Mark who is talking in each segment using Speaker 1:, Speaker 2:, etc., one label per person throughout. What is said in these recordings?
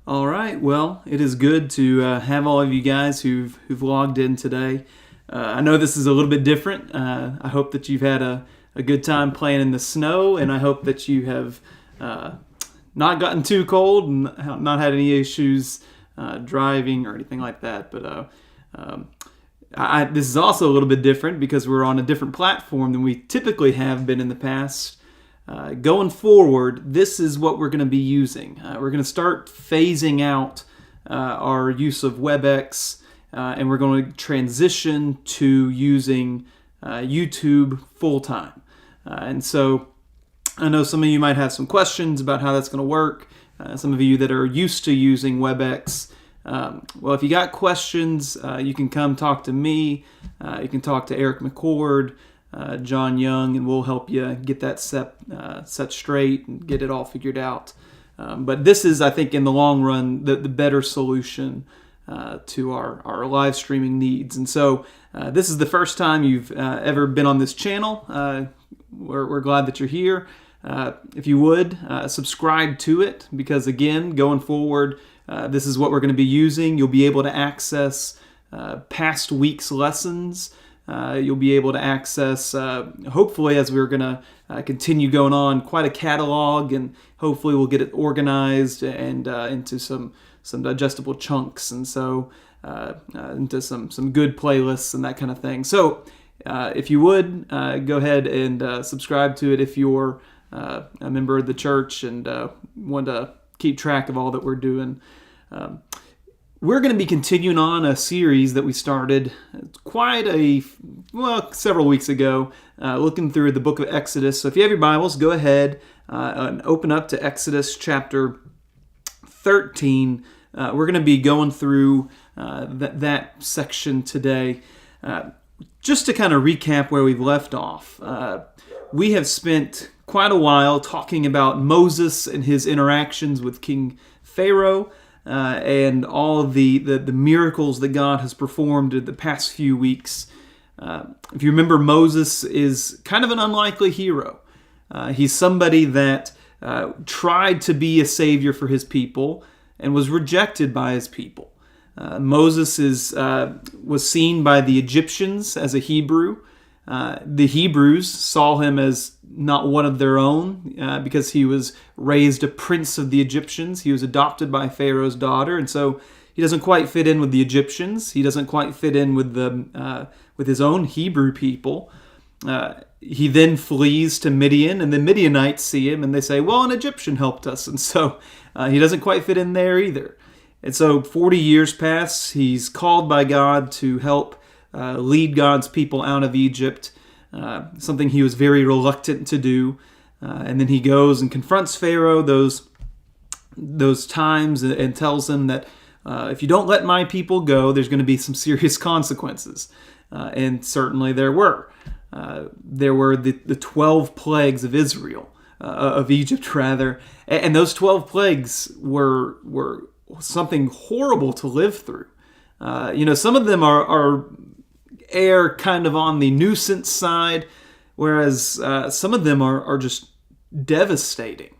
Speaker 1: All right. Well, it is good to have all of you guys who've logged in today. I know this is a little bit different. I hope that you've had a good time playing in the snow, and I hope that you have not gotten too cold and not had any issues driving or anything like that. But this is also a little bit different because we're on a different platform than we typically have been in the past. Going forward, this is what we're going to be using. We're going to start phasing out our use of WebEx, and we're going to transition to using YouTube full-time. And so I know some of you might have some questions about how that's going to work. Some of you that are used to using WebEx. Well, if you got questions, you can come talk to me. You can talk to Eric McCord, John Young, and we'll help you get that set straight and get it all figured out. But this is, I think, in the long run, the better solution to our live streaming needs. And so this is the first time you've ever been on this channel. We're glad that you're here. If you would, subscribe to it, because again, going forward, this is what we're going to be using. You'll be able to access past week's lessons. You'll be able to access, hopefully, as we're going to continue going on, quite a catalog, and hopefully we'll get it organized and into some digestible chunks, and so into some good playlists and that kind of thing. So if you would, go ahead and subscribe to it if you're a member of the church and want to keep track of all that we're doing. We're going to be continuing on a series that we started several weeks ago, looking through the book of Exodus. So if you have your Bibles, go ahead and open up to Exodus chapter 13. We're going to be going through that section today. Just to kind of recap where we've left off, we have spent quite a while talking about Moses and his interactions with King Pharaoh, and all of the miracles that God has performed in the past few weeks. If you remember, Moses is kind of an unlikely hero. He's somebody that tried to be a savior for his people and was rejected by his people. Moses was seen by the Egyptians as a Hebrew. The Hebrews saw him as not one of their own because he was raised a prince of the Egyptians. He was adopted by Pharaoh's daughter, and so he doesn't quite fit in with the Egyptians. He doesn't quite fit in with with his own Hebrew people. He then flees to Midian, and the Midianites see him and they say, well, an Egyptian helped us, and so he doesn't quite fit in there either. And so 40 years pass. He's called by God to help lead God's people out of Egypt, something he was very reluctant to do. And then he goes and confronts Pharaoh those times and tells him that if you don't let my people go, there's going to be some serious consequences. And certainly there were. There were the 12 plagues of Israel, of Egypt rather, and those 12 plagues were something horrible to live through. Some of them are err kind of on the nuisance side, whereas some of them are just devastating.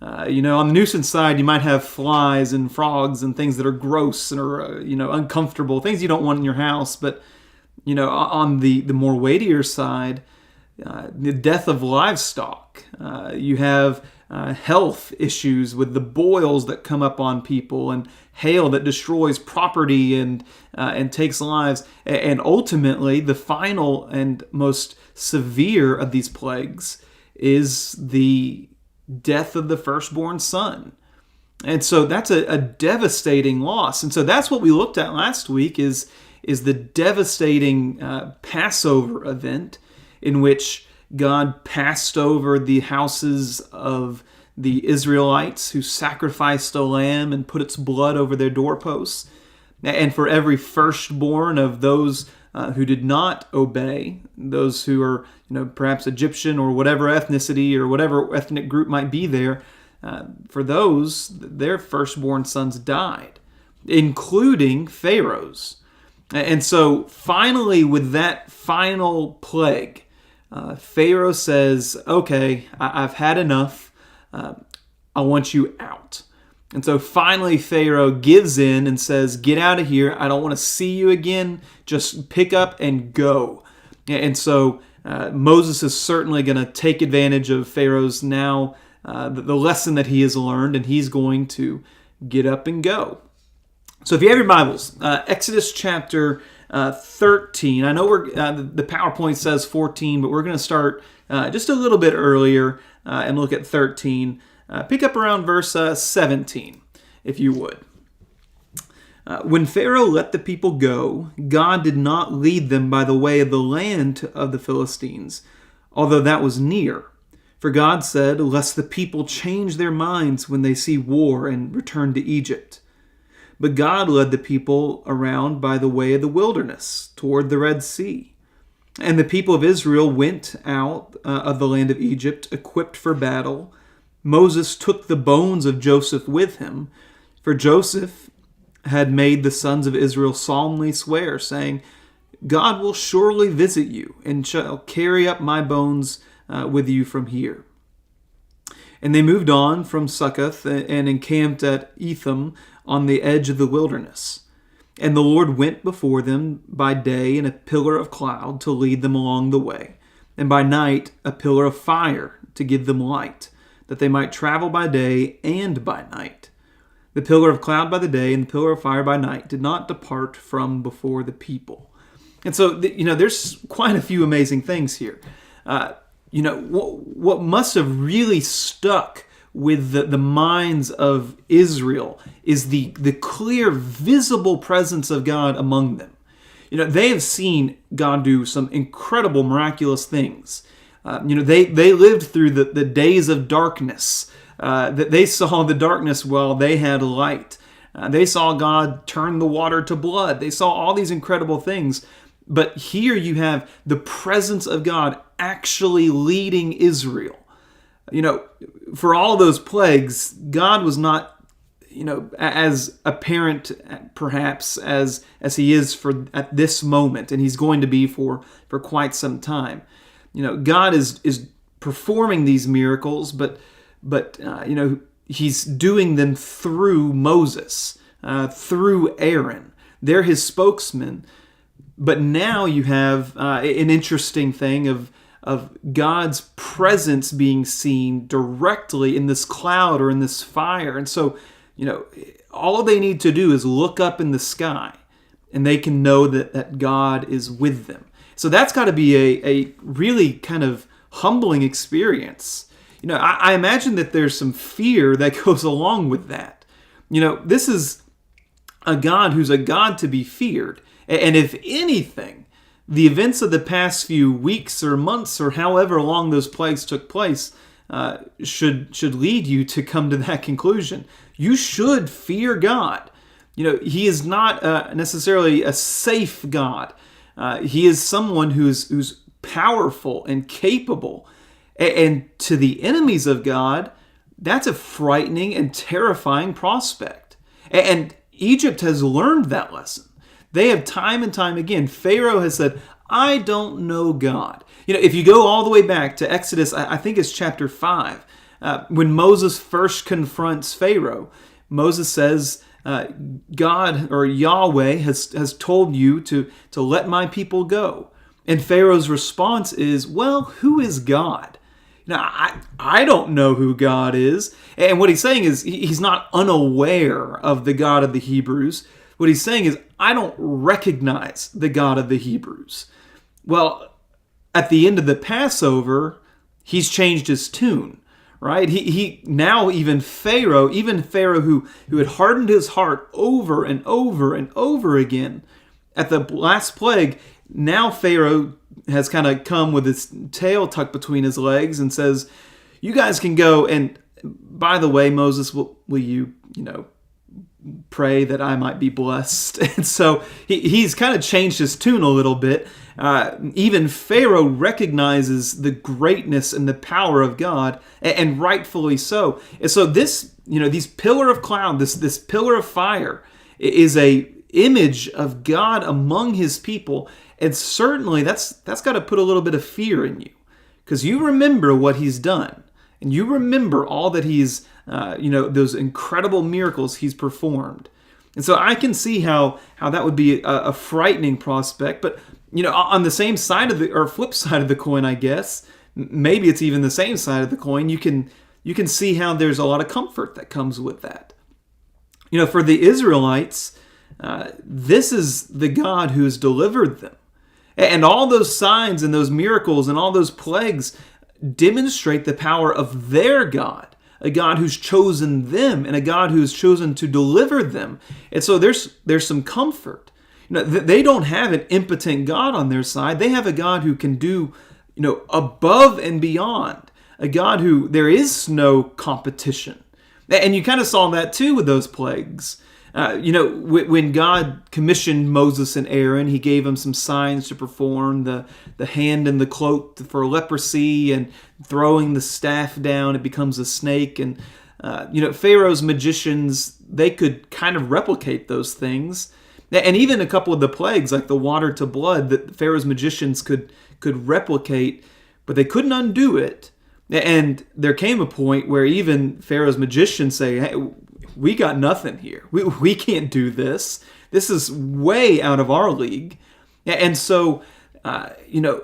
Speaker 1: On the nuisance side, you might have flies and frogs and things that are gross and are uncomfortable, things you don't want in your house. But on the more weightier side, the death of livestock. You have health issues with the boils that come up on people, and hail that destroys property and takes lives. And ultimately, the final and most severe of these plagues is the death of the firstborn son. And so that's a devastating loss. And so that's what we looked at last week is the devastating Passover event in which God passed over the houses of the Israelites who sacrificed a lamb and put its blood over their doorposts. And for every firstborn of those who did not obey, those who are perhaps Egyptian or whatever ethnicity or whatever ethnic group might be there, for those, their firstborn sons died, including Pharaoh's. And so finally, with that final plague, Pharaoh says, okay, I've had enough. I want you out. And so finally Pharaoh gives in and says, get out of here. I don't want to see you again. Just pick up and go. And so Moses is certainly going to take advantage of Pharaoh's now, the lesson that he has learned, and he's going to get up and go. So if you have your Bibles, Exodus chapter 13. I know the PowerPoint says 14, but we're going to start just a little bit earlier and look at 13. Pick up around verse 17, if you would. When Pharaoh let the people go, God did not lead them by the way of the land of the Philistines, although that was near. For God said, lest the people change their minds when they see war and return to Egypt. But God led the people around by the way of the wilderness, toward the Red Sea. And the people of Israel went out of the land of Egypt, equipped for battle. Moses took the bones of Joseph with him, for Joseph had made the sons of Israel solemnly swear, saying, God will surely visit you, and shall carry up my bones with you from here. And they moved on from Succoth and encamped at Etham on the edge of the wilderness. And the Lord went before them by day in a pillar of cloud to lead them along the way, and by night a pillar of fire to give them light, that they might travel by day and by night. The pillar of cloud by the day and the pillar of fire by night did not depart from before the people. And so, there's quite a few amazing things here. What must have really stuck with the minds of Israel is the clear, visible presence of God among them. They have seen God do some incredible, miraculous things. They lived through the days of darkness. That they saw the darkness while they had light. They saw God turn the water to blood. They saw all these incredible things. But here you have the presence of God actually leading Israel. For all those plagues, God was not, as apparent perhaps as he is at this moment, and he's going to be for quite some time. God is performing these miracles, but he's doing them through Moses, through Aaron. They're his spokesmen. But now you have an interesting thing of God's presence being seen directly in this cloud or in this fire. And so, all they need to do is look up in the sky, and they can know that God is with them. So that's got to be a really kind of humbling experience. I imagine that there's some fear that goes along with that. This is a God who's a God to be feared. And if anything, the events of the past few weeks or months or however long those plagues took place should lead you to come to that conclusion. You should fear God. He is not necessarily a safe God. He is someone who's powerful and capable. And to the enemies of God, that's a frightening and terrifying prospect. And Egypt has learned that lesson. They have time and time again. Pharaoh has said, I don't know God. If you go all the way back to Exodus, I think it's chapter 5, when Moses first confronts Pharaoh, Moses says, God or Yahweh has told you to let my people go. And Pharaoh's response is, well, who is God? I don't know who God is. And what he's saying is he's not unaware of the God of the Hebrews. What he's saying is, I don't recognize the God of the Hebrews. Well, at the end of the Passover, he's changed his tune, right? He now even Pharaoh who had hardened his heart over and over and over again at the last plague, now Pharaoh has kind of come with his tail tucked between his legs and says, you guys can go. And by the way, Moses, will you, pray that I might be blessed? And so he's kind of changed his tune a little bit. Even Pharaoh recognizes the greatness and the power of God, and rightfully so. And so this, these pillar of cloud, this pillar of fire is a image of God among his people. And certainly that's got to put a little bit of fear in you, because you remember what he's done. and you remember all that he's, those incredible miracles he's performed. And so I can see how that would be a frightening prospect. But, on the same side or flip side of the coin, I guess, maybe it's even the same side of the coin, you can see how there's a lot of comfort that comes with that. For the Israelites, this is the God who has delivered them. And all those signs and those miracles and all those plagues demonstrate the power of their God, a God who's chosen them and a God who's chosen to deliver them. And so there's some comfort. They don't have an impotent God on their side. They have a God who can do, above and beyond, a God who there is no competition. And you kind of saw that too with those plagues. When God commissioned Moses and Aaron, he gave them some signs to perform, the hand in the cloak for leprosy, and throwing the staff down, it becomes a snake. And, Pharaoh's magicians, they could kind of replicate those things. And even a couple of the plagues, like the water to blood, that Pharaoh's magicians could replicate, but they couldn't undo it. And there came a point where even Pharaoh's magicians say, hey, we got nothing here. We can't do this. This is way out of our league. And so,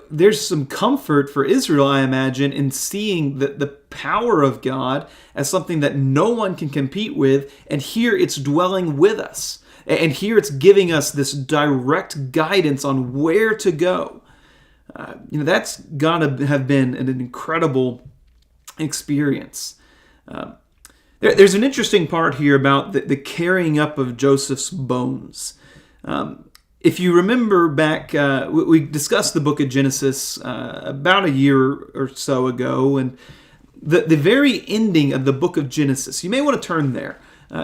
Speaker 1: there's some comfort for Israel, I imagine, in seeing the power of God as something that no one can compete with. And here it's dwelling with us. And here it's giving us this direct guidance on where to go. That's got to have been an incredible experience. There's an interesting part here about the carrying up of Joseph's bones. If you remember back, we discussed the book of Genesis about a year or so ago, and the very ending of the book of Genesis, you may want to turn there.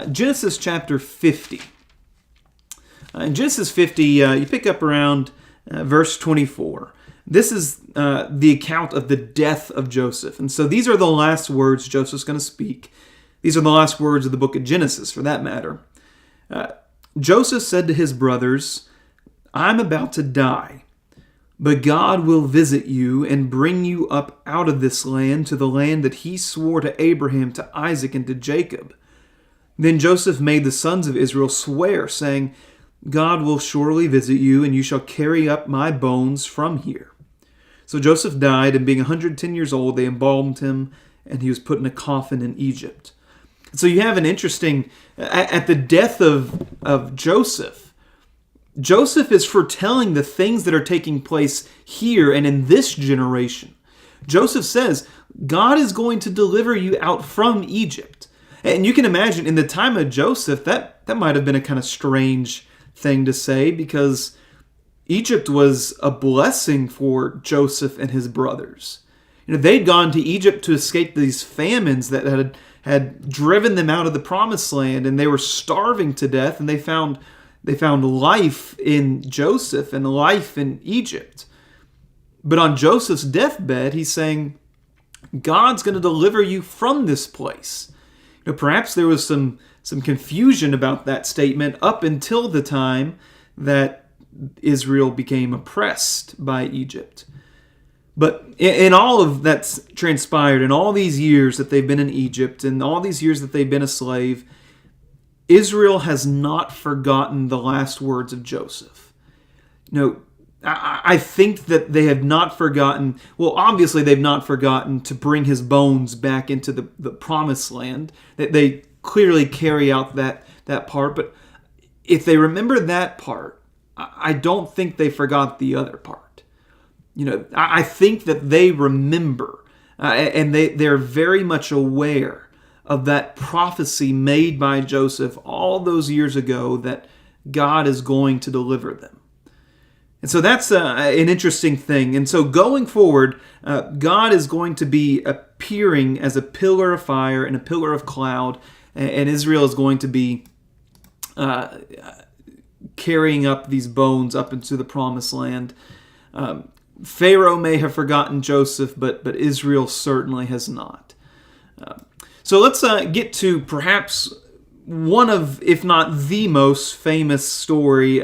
Speaker 1: Genesis chapter 50. In Genesis 50, you pick up around verse 24. This is the account of the death of Joseph. And so these are the last words Joseph's going to speak. These are the last words of the book of Genesis, for that matter. Joseph said to his brothers, I'm about to die, but God will visit you and bring you up out of this land to the land that he swore to Abraham, to Isaac, and to Jacob. Then Joseph made the sons of Israel swear, saying, God will surely visit you, and you shall carry up my bones from here. So Joseph died, and being 110 years old, they embalmed him, and he was put in a coffin in Egypt. So you have an interesting, at the death of Joseph is foretelling the things that are taking place here and in this generation. Joseph says, God is going to deliver you out from Egypt. And you can imagine in the time of Joseph, that might have been a kind of strange thing to say, because Egypt was a blessing for Joseph and his brothers. They'd gone to Egypt to escape these famines that had driven them out of the promised land, and they were starving to death, and they found life in Joseph and life in Egypt. But on Joseph's deathbed, he's saying, God's going to deliver you from this place. Perhaps there was some confusion about that statement up until the time that Israel became oppressed by Egypt. But in all of that's transpired, in all these years that they've been in Egypt, and all these years that they've been a slave, Israel has not forgotten the last words of Joseph. I think that they have not forgotten, well, obviously they've not forgotten to bring his bones back into the promised land. They clearly carry out that part, but if they remember that part, I don't think they forgot the other part. I think that they remember, and they're very much aware of that prophecy made by Joseph all those years ago that God is going to deliver them. And so that's an interesting thing. And so going forward, God is going to be appearing as a pillar of fire and a pillar of cloud, and Israel is going to be carrying up these bones up into the promised land. Pharaoh may have forgotten Joseph, but Israel certainly has not. So let's get to perhaps one of, if not the most famous story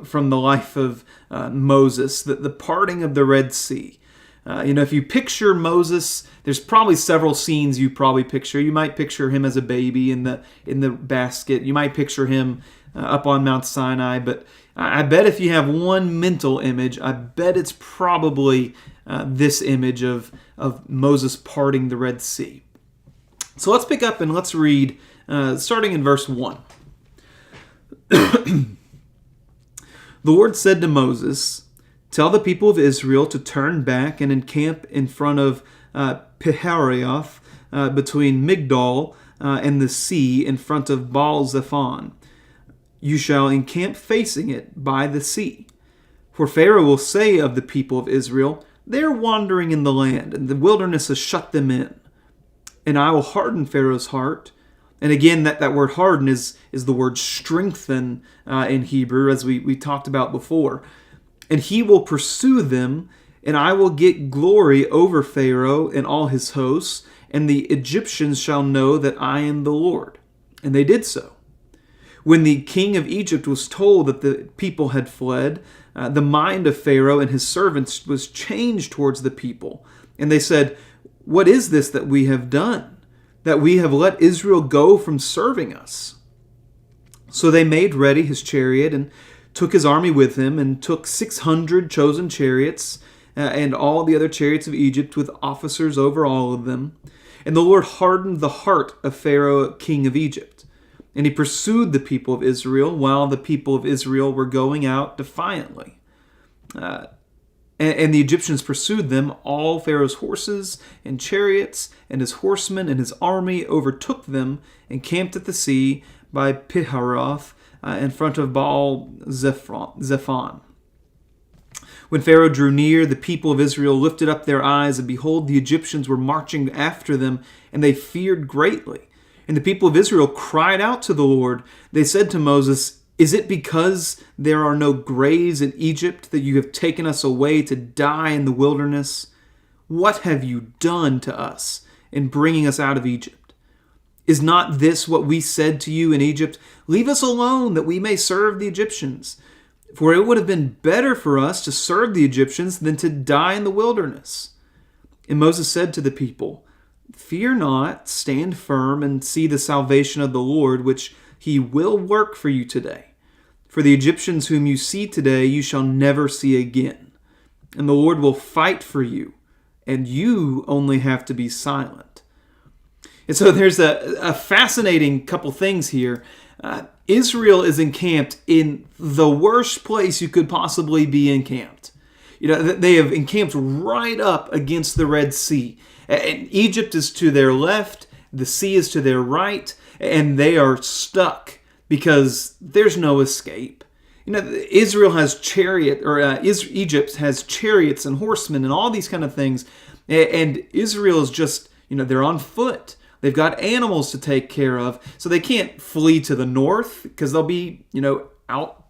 Speaker 1: from the life of Moses, the parting of the Red Sea. If you picture Moses, there's probably several scenes you probably picture. You might picture him as a baby in the basket. You might picture him up on Mount Sinai. But I bet if you have one mental image, I bet it's probably this image of Moses parting the Red Sea. So let's pick up and let's read, starting in verse 1. The Lord said to Moses, "Tell the people of Israel to turn back and encamp in front of Pihareoth, between Migdol and the sea, in front of Baal-Zephon. You shall encamp facing it by the sea. For Pharaoh will say of the people of Israel, they are wandering in the land, and the wilderness has shut them in. And I will harden Pharaoh's heart." And again, that word harden is the word strengthen in Hebrew, as we talked about before. "And he will pursue them, and I will get glory over Pharaoh and all his hosts, and the Egyptians shall know that I am the Lord." And they did so. When the king of Egypt was told that the people had fled, the mind of Pharaoh and his servants was changed towards the people. And they said, "What is this that we have done, that we have let Israel go from serving us?" So they made ready his chariot and took his army with him, and took 600 chosen chariots and all the other chariots of Egypt, with officers over all of them. And the Lord hardened the heart of Pharaoh, king of Egypt. And he pursued the people of Israel, while the people of Israel were going out defiantly. And the Egyptians pursued them. All Pharaoh's horses and chariots and his horsemen and his army overtook them, and camped at the sea by Piharoth, in front of Baal-Zephon. When Pharaoh drew near, the people of Israel lifted up their eyes, and behold, the Egyptians were marching after them, and they feared greatly. And the people of Israel cried out to the Lord. They said to Moses, "Is it because there are no graves in Egypt that you have taken us away to die in the wilderness? What have you done to us in bringing us out of Egypt? Is not this what we said to you in Egypt? Leave us alone, that we may serve the Egyptians. For it would have been better for us to serve the Egyptians than to die in the wilderness." And Moses said to the people, "Fear not, stand firm, and see the salvation of the Lord, which he will work for you today. For the Egyptians whom you see today, you shall never see again. And the Lord will fight for you, and you only have to be silent." And so there's a fascinating couple things here. Israel is encamped in the worst place you could possibly be encamped. They have encamped right up against the Red Sea. And Egypt is to their left, the sea is to their right, and they are stuck because there's no escape. Israel has Egypt has chariots and horsemen and all these kind of things. And Israel is just, they're on foot. They've got animals to take care of, so they can't flee to the north because they'll be, outsped.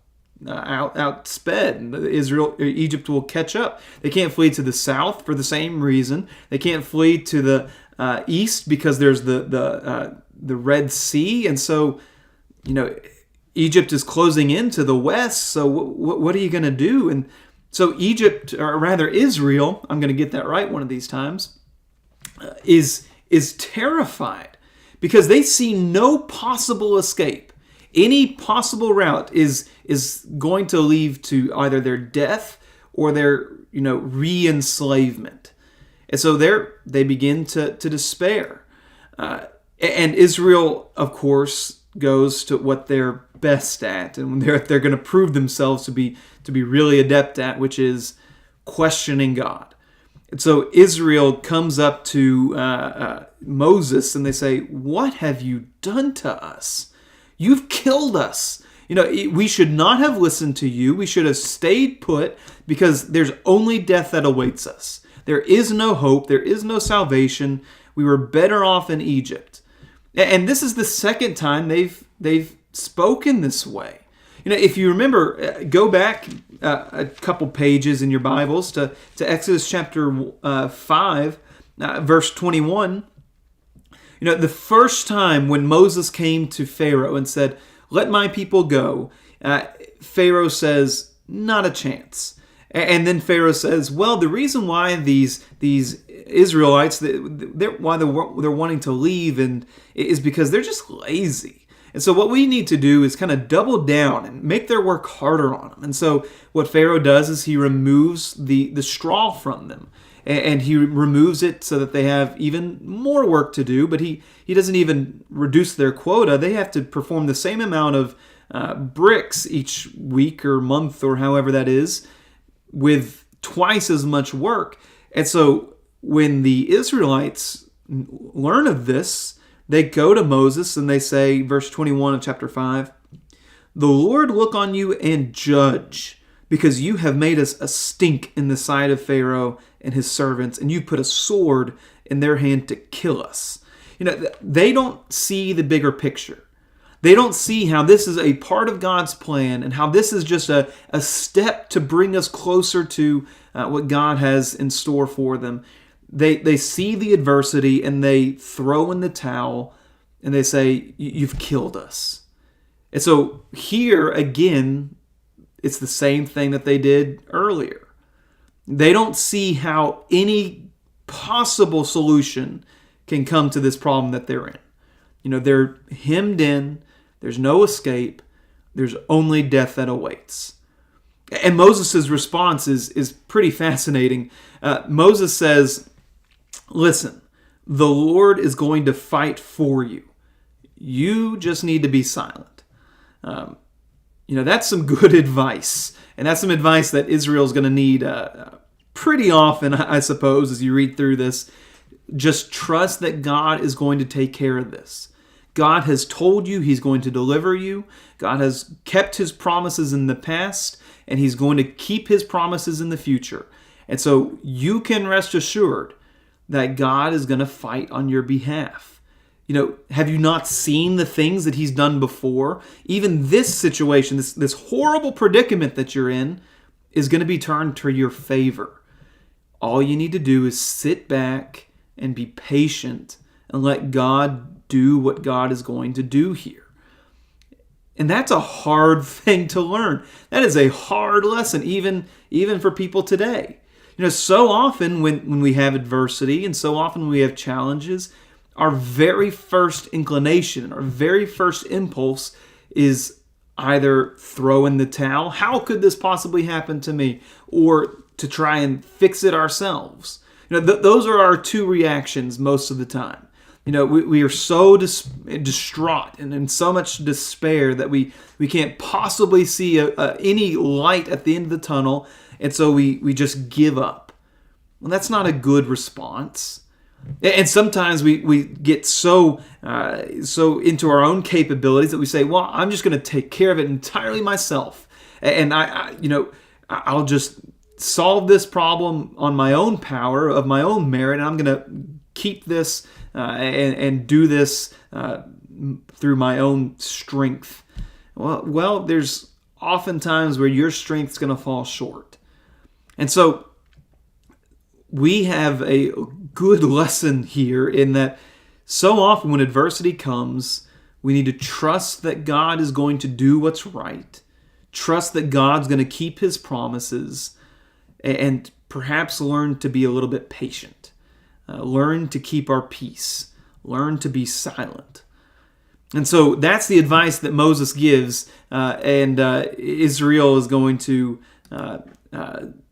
Speaker 1: Egypt will catch up. They can't flee to the south for the same reason. They can't flee to the east because there's the Red Sea, and so, Egypt is closing into the west. So what are you going to do? And so Israel, I'm going to get that right one of these times, is terrified because they see no possible escape. Any possible route is going to lead to either their death or their re-enslavement. And so they begin to despair. And Israel, of course, goes to what they're best at, and they're going to prove themselves to be really adept at, which is questioning God. And so Israel comes up to Moses and they say, "What have you done to us? You've killed us. We should not have listened to you. We should have stayed put because there's only death that awaits us. There is no hope. There is no salvation. We were better off in Egypt." And this is the second time they've spoken this way. If you remember, go back a couple pages in your Bibles to Exodus chapter 5, verse 21. The first time when Moses came to Pharaoh and said, "Let my people go," Pharaoh says, "Not a chance." And then Pharaoh says, well, the reason why these Israelites, they're wanting to leave and is because they're just lazy. And so what we need to do is kind of double down and make their work harder on them. And so what Pharaoh does is he removes the straw from them. And he removes it so that they have even more work to do. But he doesn't even reduce their quota. They have to perform the same amount of bricks each week or month or however that is, with twice as much work. And so when the Israelites learn of this, they go to Moses and they say, verse 21 of chapter 5, "The Lord look on you and judge, because you have made us a stink in the sight of Pharaoh and his servants, and you put a sword in their hand to kill us." They don't see the bigger picture. They don't see how this is a part of God's plan and how this is just a step to bring us closer to what God has in store for them. They see the adversity and they throw in the towel and they say, "You've killed us." And so here again, it's the same thing that they did earlier. They don't see how any possible solution can come to this problem that they're in. They're hemmed in. There's no escape. There's only death that awaits. And Moses' response is pretty fascinating. Moses says, "Listen, the Lord is going to fight for you. You just need to be silent." That's some good advice. And that's some advice that Israel's going to need pretty often, I suppose, as you read through this. Just trust that God is going to take care of this. God has told you He's going to deliver you. God has kept His promises in the past, and He's going to keep His promises in the future. And so you can rest assured that God is going to fight on your behalf. Have you not seen the things that He's done before? Even this situation, this horrible predicament that you're in, is going to be turned to your favor. All you need to do is sit back and be patient and let God do what God is going to do here. And that's a hard thing to learn. That is a hard lesson, even for people today. So often when we have adversity and so often when we have challenges, our very first inclination, our very first impulse is either throw in the towel, how could this possibly happen to me, or to try and fix it ourselves. Those are our two reactions most of the time. We are so distraught and in so much despair that we can't possibly see any light at the end of the tunnel, and so we just give up. Well, that's not a good response. And sometimes we get so into our own capabilities that we say, "Well, I'm just going to take care of it entirely myself, and I'll just solve this problem on my own power, of my own merit, and I'm going to keep this and do this through my own strength." Well, there's often times where your strength's going to fall short. And so we have a good lesson here in that so often when adversity comes, we need to trust that God is going to do what's right, trust that God's going to keep His promises, and perhaps learn to be a little bit patient. Learn to keep our peace. Learn to be silent. And so that's the advice that Moses gives, and Israel is going to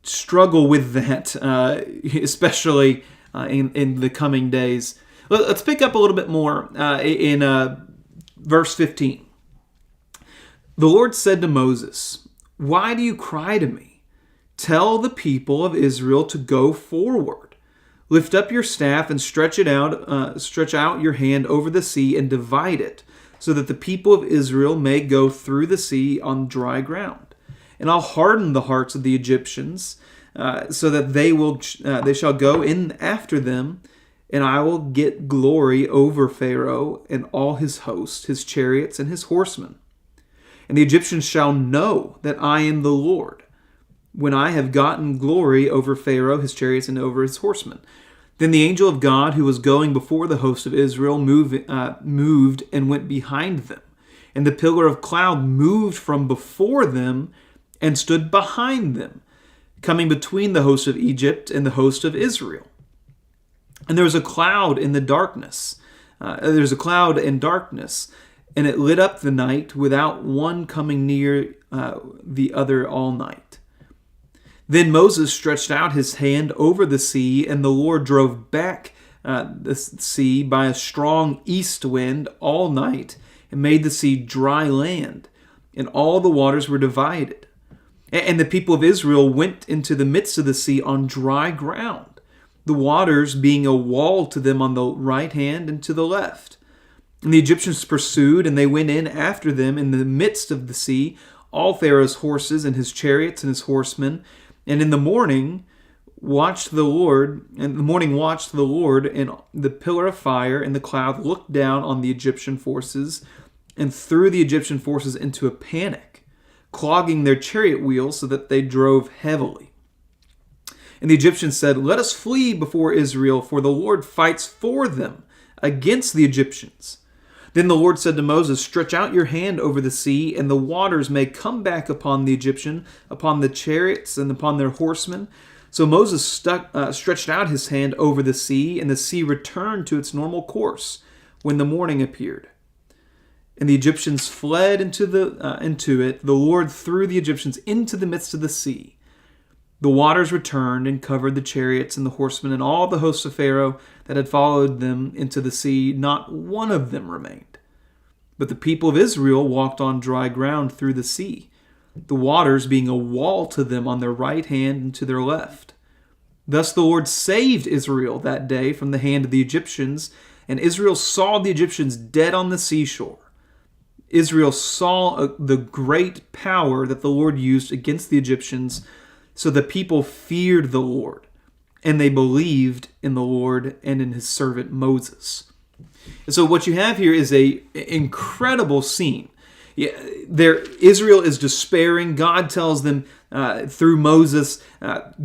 Speaker 1: struggle with that, especially in the coming days. Let's pick up a little bit more in verse 15. "The Lord said to Moses, 'Why do you cry to me? Tell the people of Israel to go forward. Lift up your staff and stretch out your hand over the sea and divide it, so that the people of Israel may go through the sea on dry ground. And I'll harden the hearts of the Egyptians, so that they shall go in after them, and I will get glory over Pharaoh and all his host, his chariots and his horsemen. And the Egyptians shall know that I am the Lord, when I have gotten glory over Pharaoh, his chariots, and over his horsemen.' Then the angel of God, who was going before the host of Israel, moved and went behind them. And the pillar of cloud moved from before them and stood behind them, coming between the host of Egypt and the host of Israel. And there was a cloud in the darkness. There's a cloud and darkness, and it lit up the night without one coming near the other all night. Then Moses stretched out his hand over the sea, and the Lord drove back the sea by a strong east wind all night and made the sea dry land, and all the waters were divided. And the people of Israel went into the midst of the sea on dry ground, the waters being a wall to them on the right hand and to the left. And the Egyptians pursued, and they went in after them in the midst of the sea, all Pharaoh's horses and his chariots and his horsemen. And in the morning watched the Lord, and the pillar of fire and the cloud looked down on the Egyptian forces and threw the Egyptian forces into a panic, clogging their chariot wheels so that they drove heavily. And the Egyptians said, "Let us flee before Israel, for the Lord fights for them against the Egyptians." Then the Lord said to Moses, "Stretch out your hand over the sea, and the waters may come back upon the Egyptian, upon the chariots, and upon their horsemen." So Moses stretched out his hand over the sea, and the sea returned to its normal course when the morning appeared. And the Egyptians fled into it. The Lord threw the Egyptians into the midst of the sea. The waters returned and covered the chariots and the horsemen and all the hosts of Pharaoh that had followed them into the sea. Not one of them remained. But the people of Israel walked on dry ground through the sea, the waters being a wall to them on their right hand and to their left. Thus the Lord saved Israel that day from the hand of the Egyptians, and Israel saw the Egyptians dead on the seashore. Israel saw the great power that the Lord used against the Egyptians. So the people feared the Lord, and they believed in the Lord and in his servant Moses. And so what you have here is an incredible scene. Israel is despairing. God tells them through Moses,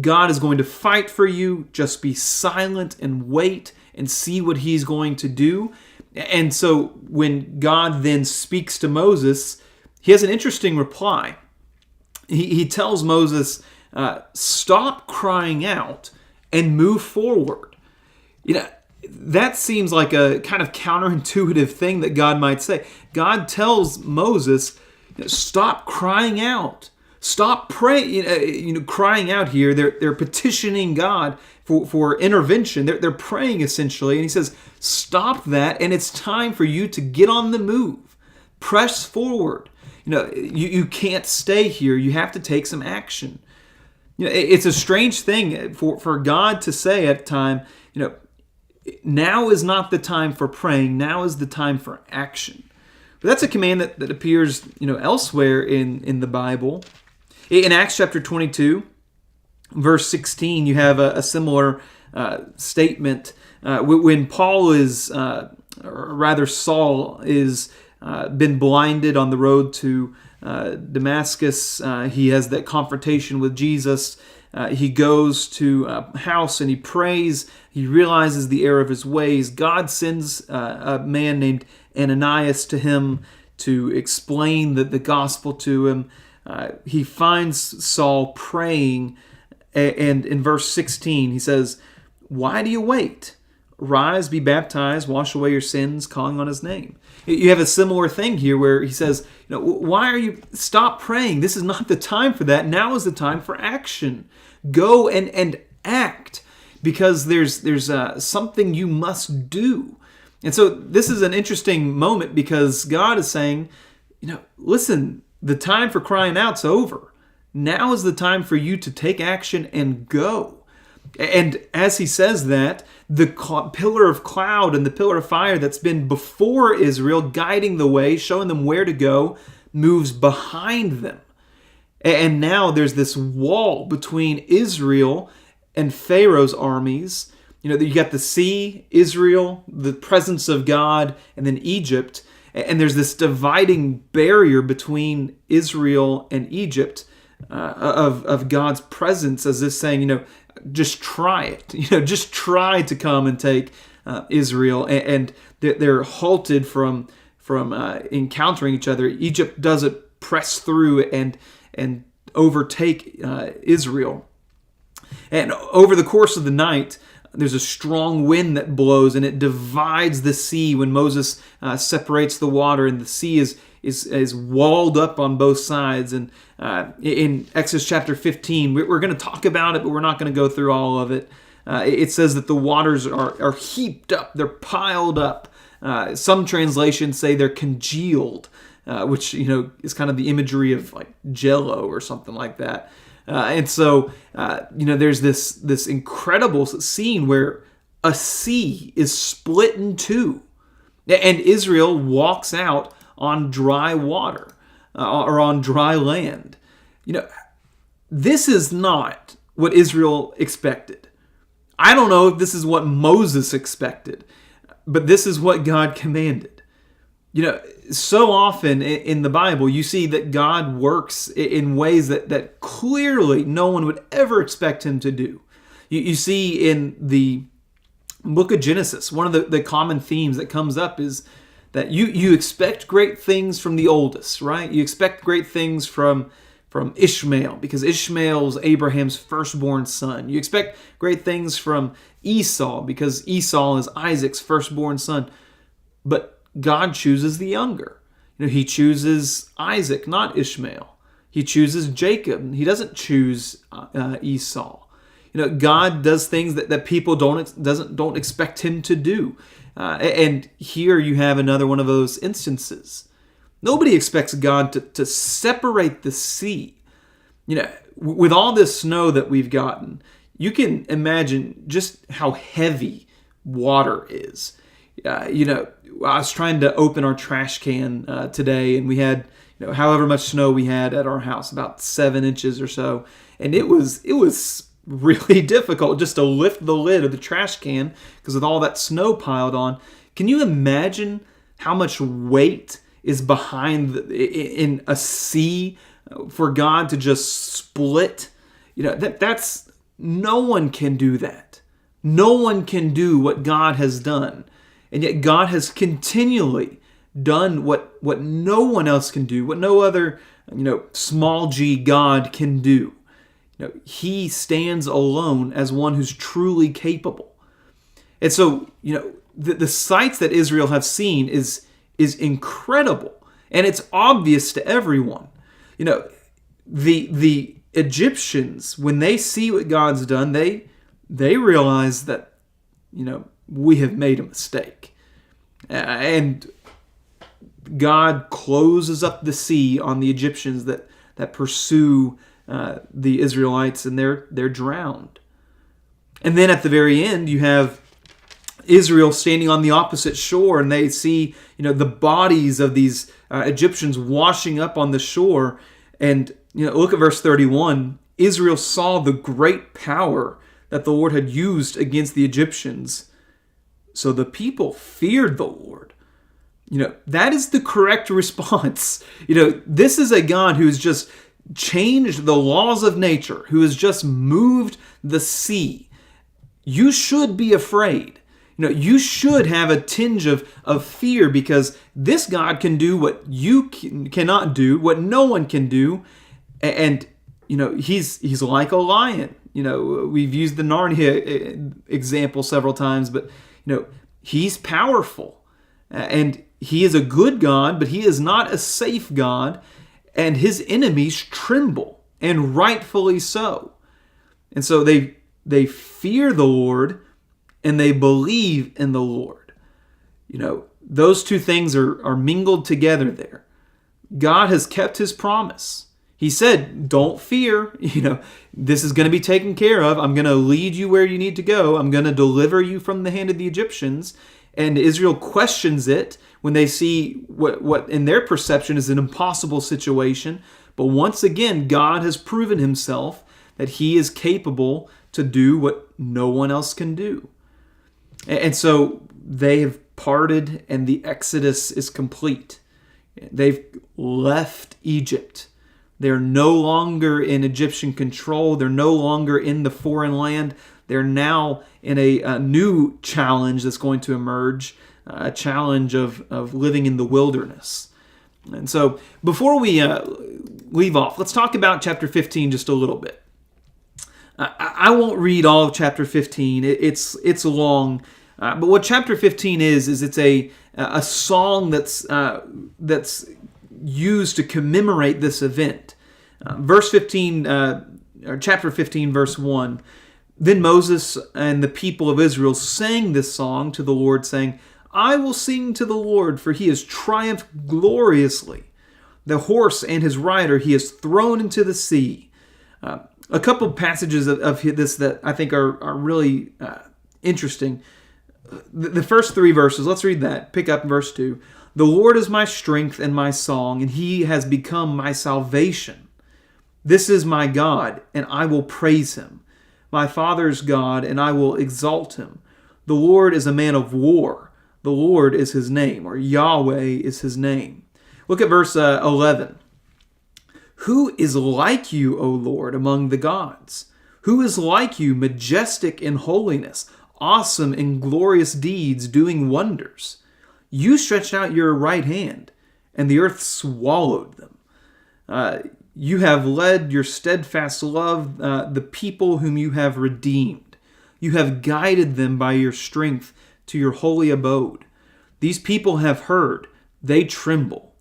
Speaker 1: God is going to fight for you. Just be silent and wait and see what he's going to do. And so when God then speaks to Moses, he has an interesting reply. He tells Moses, stop crying out and move forward. That seems like a kind of counterintuitive thing that God might say. God tells Moses, stop crying out. Stop praying. Crying out here, they're petitioning God for intervention. They're praying essentially. And he says, stop that, and it's time for you to get on the move. Press forward. You can't stay here. You have to take some action. It's a strange thing for God to say at a time, now is not the time for praying. Now is the time for action. But that's a command that appears, elsewhere in the Bible. In Acts chapter 22, verse 16, you have a similar statement when Paul is, or rather Saul is been blinded on the road to Damascus. He has that confrontation with Jesus. He goes to a house and he prays. He realizes the error of his ways. God sends a man named Ananias to him to explain the gospel to him. He finds Saul praying, and in verse 16 he says, "Why do you wait? Rise, be baptized, wash away your sins, calling on his name." You have a similar thing here where he says, why are you, stop praying. This is not the time for that. Now is the time for action. Go and act, because there's something you must do. And so this is an interesting moment, because God is saying, listen, the time for crying out's over. Now is the time for you to take action and go. And as he says that, the pillar of cloud and the pillar of fire that's been before Israel, guiding the way, showing them where to go, moves behind them. And now there's this wall between Israel and Pharaoh's armies. You got the sea, Israel, the presence of God, and then Egypt. And there's this dividing barrier between Israel and Egypt of God's presence, as this saying, just try it. Just try to come and take Israel. And they're halted from encountering each other. Egypt doesn't press through and overtake Israel. And over the course of the night, there's a strong wind that blows, and it divides the sea when Moses separates the water, and the sea is walled up on both sides. And in Exodus chapter 15, we're going to talk about it, but we're not going to go through all of it. It says that the waters are heaped up, they're piled up. Some translations say they're congealed, which is kind of the imagery of like Jell-O or something like that. And so there's this incredible scene where a sea is split in two, and Israel walks out on dry water or on dry land. This is not what Israel expected. I don't know if this is what Moses expected, but this is what God commanded. So often in the Bible, you see that God works in ways that clearly no one would ever expect him to do. You see in the book of Genesis, one of the common themes that comes up is that you expect great things from the oldest, right? You expect great things from Ishmael, because Ishmael is Abraham's firstborn son. You expect great things from Esau, because Esau is Isaac's firstborn son. But God chooses the younger. He chooses Isaac, not Ishmael. He chooses Jacob. He doesn't choose Esau. God does things that people don't expect him to do. And here you have another one of those instances. Nobody expects God to separate the sea. With all this snow that we've gotten, you can imagine just how heavy water is. I was trying to open our trash can today, and we had however much snow we had at our house, about 7 inches or so, and it was really difficult just to lift the lid of the trash can because with all that snow piled on. Can you imagine how much weight is behind in a sea for God to just split? That's no one can do that. No one can do what God has done. And yet God has continually done what no one else can do, what no other, small g God can do. He stands alone as one who's truly capable. And so, the sights that Israel have seen is incredible. And it's obvious to everyone. The Egyptians, when they see what God's done, they realize that, we have made a mistake. And God closes up the sea on the Egyptians that pursue the Israelites, and they're drowned. And then at the very end, you have Israel standing on the opposite shore, and they see the bodies of these Egyptians washing up on the shore. And look at verse 31. Israel saw the great power that the Lord had used against the Egyptians. So the people feared the Lord. That is the correct response. This is a God who's just changed the laws of nature, who has just moved the sea. You should be afraid. You should have a tinge of fear, because this God can do what you cannot do, what no one can do. And, he's like a lion. We've used the Narnia example several times, but, he's powerful. And he is a good God, but he is not a safe God. And his enemies tremble, and rightfully so. And so they fear the Lord, and they believe in the Lord. Those two things are mingled together there. God has kept his promise. He said, don't fear. This is going to be taken care of. I'm going to lead you where you need to go. I'm going to deliver you from the hand of the Egyptians. And Israel questions it when they see what in their perception is an impossible situation. But once again, God has proven himself that he is capable to do what no one else can do. And so they have parted, and the Exodus is complete. They've left Egypt. They're no longer in Egyptian control. They're no longer in the foreign land. They're now in a new challenge that's going to emerge, a challenge of living in the wilderness. And so before we leave off, let's talk about chapter 15 just a little bit. I won't read all of chapter 15. It's long, but what chapter 15 is it's a song that's used to commemorate this event. Verse 15, or chapter 15, verse 1. Then Moses and the people of Israel sang this song to the Lord, saying, I will sing to the Lord, for he has triumphed gloriously. The horse and his rider he has thrown into the sea. A couple passages of this that I think are really interesting. The first three verses, let's read that. Pick up in verse 2. The Lord is my strength and my song, and he has become my salvation. This is my God, and I will praise him. My Father's God, and I will exalt him. The Lord is a man of war. The Lord is his name, or Yahweh is his name. Look at verse 11. Who is like you, O Lord, among the gods? Who is like you, majestic in holiness, awesome in glorious deeds, doing wonders? You stretched out your right hand, and the earth swallowed them. You have led your steadfast love, the people whom you have redeemed. You have guided them by your strength to your holy abode. These people have heard, they tremble.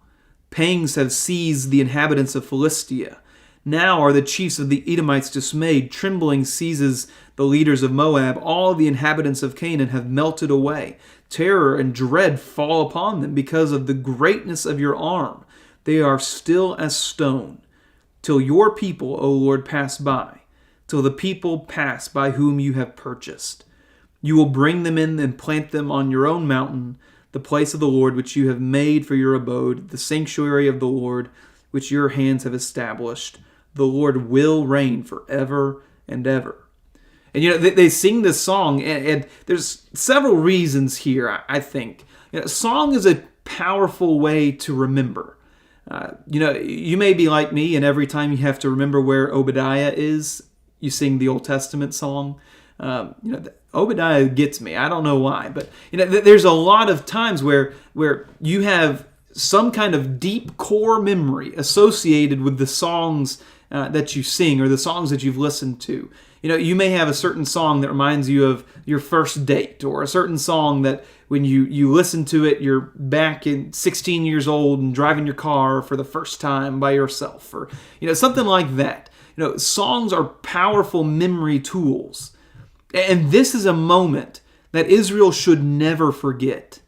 Speaker 1: Pangs have seized the inhabitants of Philistia. Now are the chiefs of the Edomites dismayed. Trembling seizes the leaders of Moab. All the inhabitants of Canaan have melted away. Terror and dread fall upon them because of the greatness of your arm. They are still as stone, till your people, O Lord, pass by, till the people pass by whom you have purchased. You will bring them in and plant them on your own mountain, the place of the Lord which you have made for your abode, the sanctuary of the Lord which your hands have established. The Lord will reign forever and ever. And they sing this song, and there's several reasons here, I think. Song is a powerful way to remember. You may be like me, and every time you have to remember where Obadiah is, you sing the Old Testament song. Obadiah gets me. I don't know why, but there's a lot of times where you have some kind of deep core memory associated with the songs that you sing or the songs that you've listened to. You may have a certain song that reminds you of your first date, or a certain song that when you listen to it, you're back in 16 years old and driving your car for the first time by yourself, or something like that. Songs are powerful memory tools. And this is a moment that Israel should never forget.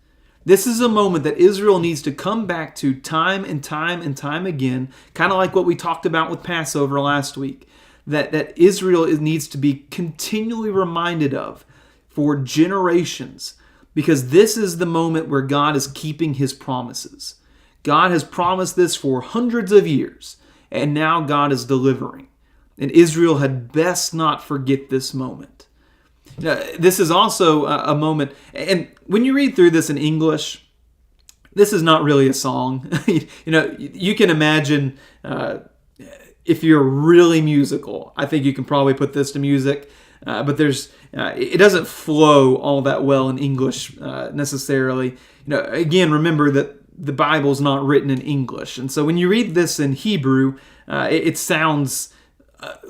Speaker 1: This is a moment that Israel needs to come back to time and time and time again, kind of like what we talked about with Passover last week, that Israel needs to be continually reminded of for generations, because this is the moment where God is keeping his promises. God has promised this for hundreds of years, and now God is delivering. And Israel had best not forget this moment. This is also a moment, and when you read through this in English, this is not really a song. You can imagine if you're really musical, I think you can probably put this to music, but it doesn't flow all that well in English necessarily. Again, remember that the Bible's not written in English, and so when you read this in Hebrew, it sounds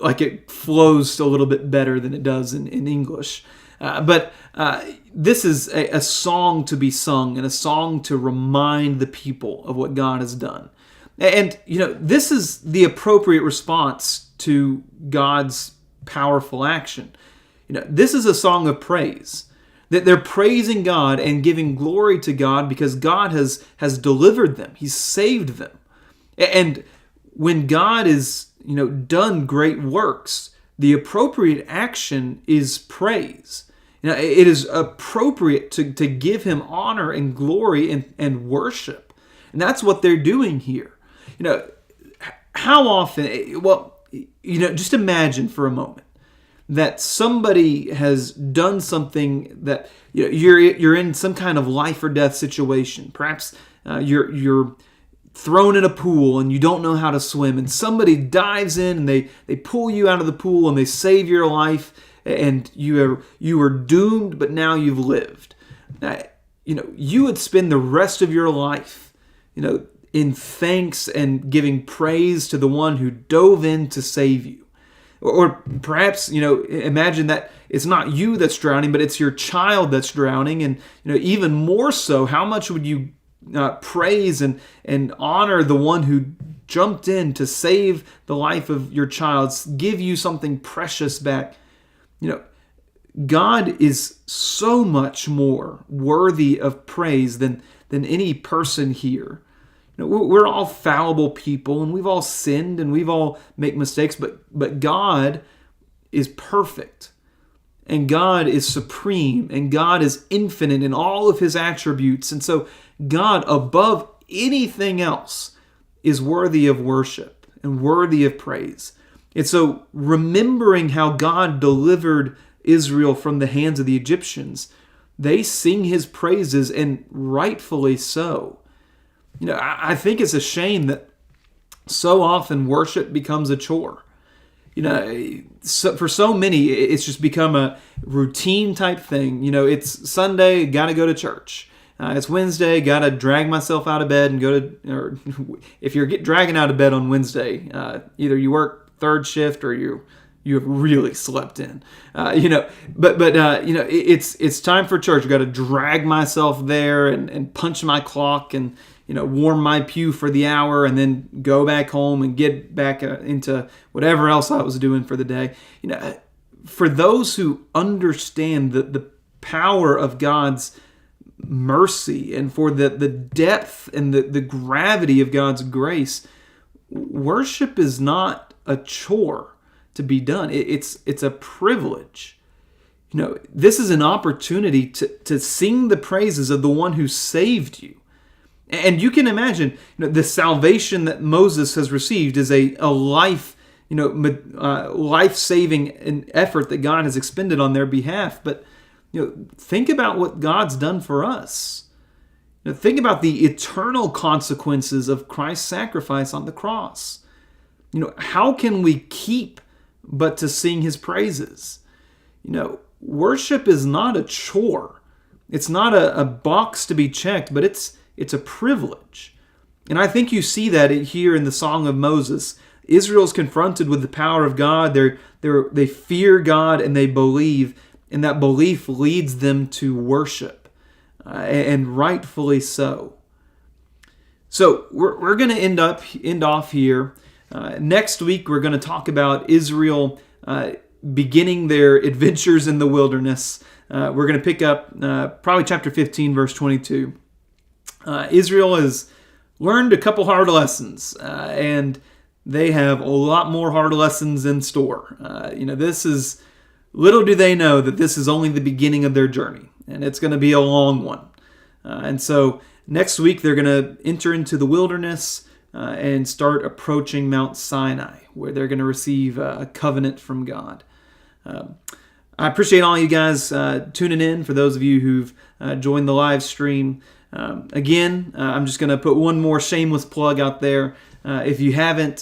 Speaker 1: like it flows a little bit better than it does in English. But this is a song to be sung, and a song to remind the people of what God has done. And, this is the appropriate response to God's powerful action. This is a song of praise. That they're praising God and giving glory to God because God has delivered them. He's saved them. And when God is done great works, the appropriate action is praise. It is appropriate to give him honor and glory and worship. And that's what they're doing here. How often, just imagine for a moment that somebody has done something that you're in some kind of life or death situation. Perhaps you're thrown in a pool and you don't know how to swim, and somebody dives in and they pull you out of the pool and they save your life, and you are doomed, but now you've lived. You would spend the rest of your life in thanks and giving praise to the one who dove in to save you. Or perhaps, imagine that it's not you that's drowning, but it's your child that's drowning. And, even more so, how much would you praise and honor the one who jumped in to save the life of your child, give you something precious back? God is so much more worthy of praise than any person here. We're all fallible people, and we've all sinned, and we've all make mistakes, but God is perfect, and God is supreme, and God is infinite in all of his attributes. And so God, above anything else, is worthy of worship and worthy of praise. And so remembering how God delivered Israel from the hands of the Egyptians, they sing his praises, and rightfully so. I think it's a shame that so often worship becomes a chore. For so many, it's just become a routine type thing. It's Sunday, got to go to church. It's Wednesday, got to drag myself out of bed and go to, or if you're dragging out of bed on Wednesday, either you work third shift or you have really slept in, it's time for church. I got to drag myself there and punch my clock and, warm my pew for the hour and then go back home and get back into whatever else I was doing for the day. For those who understand the power of God's mercy and for the depth and the gravity of God's grace, worship is not a chore to be done. It's a privilege. This is an opportunity to sing the praises of the one who saved you. And you can imagine, the salvation that Moses has received is a life, life-saving effort that God has expended on their behalf. But, think about what God's done for us. Think about the eternal consequences of Christ's sacrifice on the cross. How can we keep but to sing his praises? Worship is not a chore. It's not a box to be checked, but it's a privilege. And I think you see that here in the Song of Moses. Israel's confronted with the power of God. They fear God and they believe, and that belief leads them to worship, and rightfully so. So we're going to end off here. Next week we're going to talk about Israel beginning their adventures in the wilderness. We're going to pick up probably chapter 15, verse 22. Israel has learned a couple hard lessons, and they have a lot more hard lessons in store. This is, little do they know that this is only the beginning of their journey, and it's going to be a long one. And so next week they're going to enter into the wilderness and start approaching Mount Sinai, where they're going to receive a covenant from God. I appreciate all you guys tuning in. For those of you who've joined the live stream, again, I'm just going to put one more shameless plug out there. If you haven't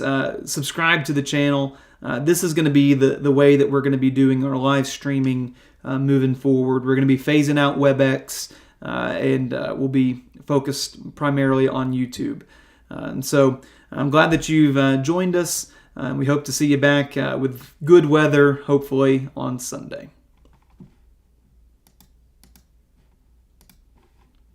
Speaker 1: subscribed to the channel, this is going to be the way that we're going to be doing our live streaming moving forward. We're going to be phasing out WebEx, and we'll be focused primarily on YouTube. And so I'm glad that you've joined us. We hope to see you back with good weather, hopefully, on Sunday.